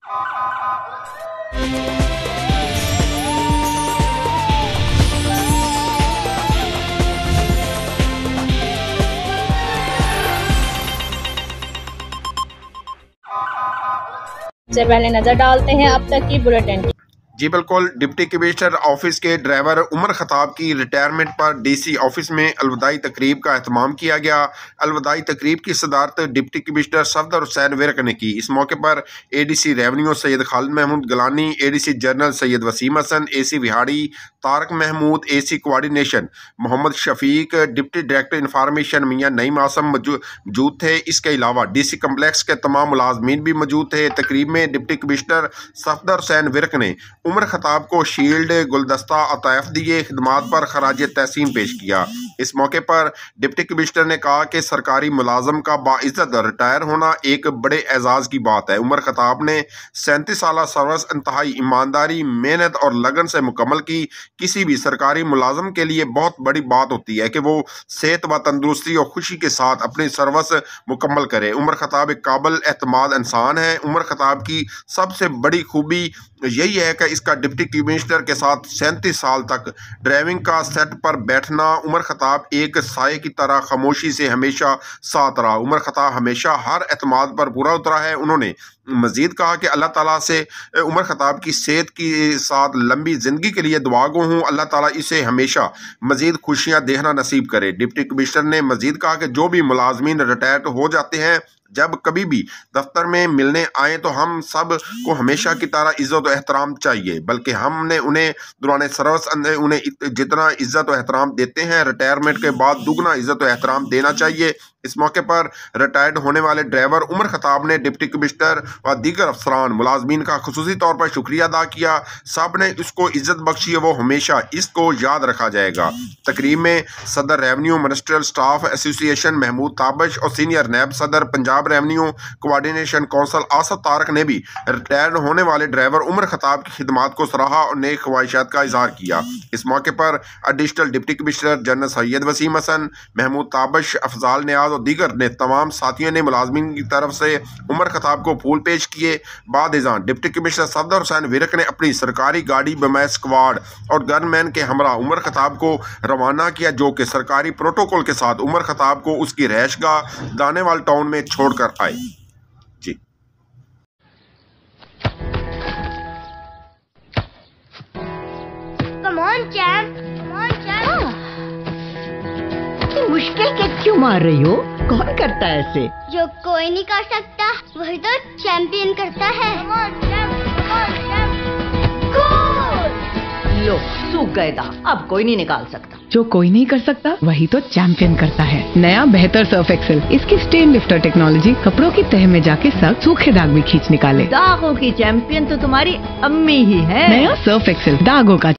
से पहले नजर डालते हैं अब तक की बुलेटिन। जी बिल्कुल। डिप्टी कमिश्नर ऑफिस के ड्राइवर उमर खताब की रिटायरमेंट पर डीसी ऑफिस में अलविदाई तकरीब का एहतमाम किया गया। अलविदाई तकरीब की सदारत डिप्टी कमिश्नर सफदर हुसैन विरक ने की। इस मौके पर ADC revenue Syed Khalid Mahmood Gilani, ADC general Syed Waseem Hasan, AC Vehari Tariq Mahmood, AC coordination Muhammad Shafiq, deputy director information Mian Naeem Asim मौजूद थे। इसके अलावा डीसी कम्प्लेक्स के तमाम मुलाजमीन भी मौजूद थे। तकरीब में डिप्टी कमिश्नर सफदर हुसैन विरक ने उमर खताब को शील्ड, गुलदस्ता अतायफ दिए, खिदमात पर खराज तहसीन पेश किया। इस मौके पर डिप्टी कमिश्नर ने कहा कि सरकारी मुलाजम का बाइज्जत रिटायर होना एक बड़े एजाज़ की बात है। उमर खताब ने 37 साल सर्विस इंतहाई ईमानदारी, मेहनत और लगन से मुकम्मल की। किसी भी सरकारी मुलाजम के लिए बहुत बड़ी बात होती है कि वो सेहत व तंदुरुस्ती और खुशी के साथ अपनी सर्विस मुकम्मल करे। उमर खताब एक काबिल एतमाद इंसान है। उमर खताब की सबसे बड़ी खूबी यही है कि इसका डिप्टी कमिश्नर के साथ 37 साल तक ड्राइविंग का सेट पर बैठना। उमर खताब एक साये की तरह खामोशी से हमेशा साथ रहा। उमर खताब हमेशा हर एतमाद पर पूरा उतरा है। उन्होंने मजीद कहा कि अल्लाह ताला से उमर खताब की सेहत के साथ लंबी ज़िंदगी के लिए दुआ गो हूँ। अल्लाह ताला इसे हमेशा मजीद खुशियाँ देखना नसीब करे। डिप्टी कमिश्नर ने मजीद कहा कि जो भी मुलाजमीन रिटायर हो जाते हैं, जब कभी भी दफ्तर में मिलने आए तो हम सब को हमेशा की तरह इज़्ज़त और एहतराम चाहिए, बल्कि हमने उन्हें दौरान सर्विस उन्हें जितना इज़्ज़त और एहतराम देते हैं, रिटायरमेंट के बाद दुगना इज़्ज़त और एहतराम देना चाहिए। इस मौके पर रिटायर्ड होने वाले ड्राइवर उमर खताब ने डिप्टी कमिश्नर व दीगर अफसरान मुलाजमीन का खुसूसी तौर पर शुक्रिया अदा किया। सब ने इसको इज्जत बख्शी है, वो हमेशा इसको याद रखा जाएगा। तकरीब में सदर revenue ministerial staff association Mahmood Tabish और सीनियर नैब सदर Punjab revenue coordination council Asif Tariq ने भी रिटायर्ड होने वाले ड्राइवर उमर खताब की खिदमात को सराहा और नेक ख्वाहिशात का इजहार किया। इस मौके पर additional deputy commissioner general Syed Waseem Hasan, Mahmood Tabish, Afzal Niaz और दीगर ने तमाम साथियों ने मुलाजमीन की तरफ से उमर खताब को फूल पेश किए। बाद इज़ान डिप्टी कमिश्नर सफदर हुसैन विरक ने अपनी सरकारी गाड़ी बमै स्क्वाड और गनमैन के हमरा उमर खताब को रवाना किया, जो कि सरकारी प्रोटोकॉल के साथ उमर खताब को उसकी रहायशगाह दानेवाल टाउन में छोड़कर आए। जी मुश्किल के क्यों मार रही हो? कौन करता है ऐसे? जो कोई नहीं कर सकता वही तो चैंपियन करता है। लो सूख गए दाग, अब कोई नहीं निकाल सकता। जो कोई नहीं कर सकता वही तो चैंपियन करता है। नया बेहतर सर्फ एक्सेल, इसकी स्टेन लिफ्टर टेक्नोलॉजी कपड़ों की तह में जाके सख्त सूखे दाग भी खींच निकाले। दागों की चैंपियन तो तुम्हारी अम्मी ही है। नया सर्फ एक्सेल, दागों का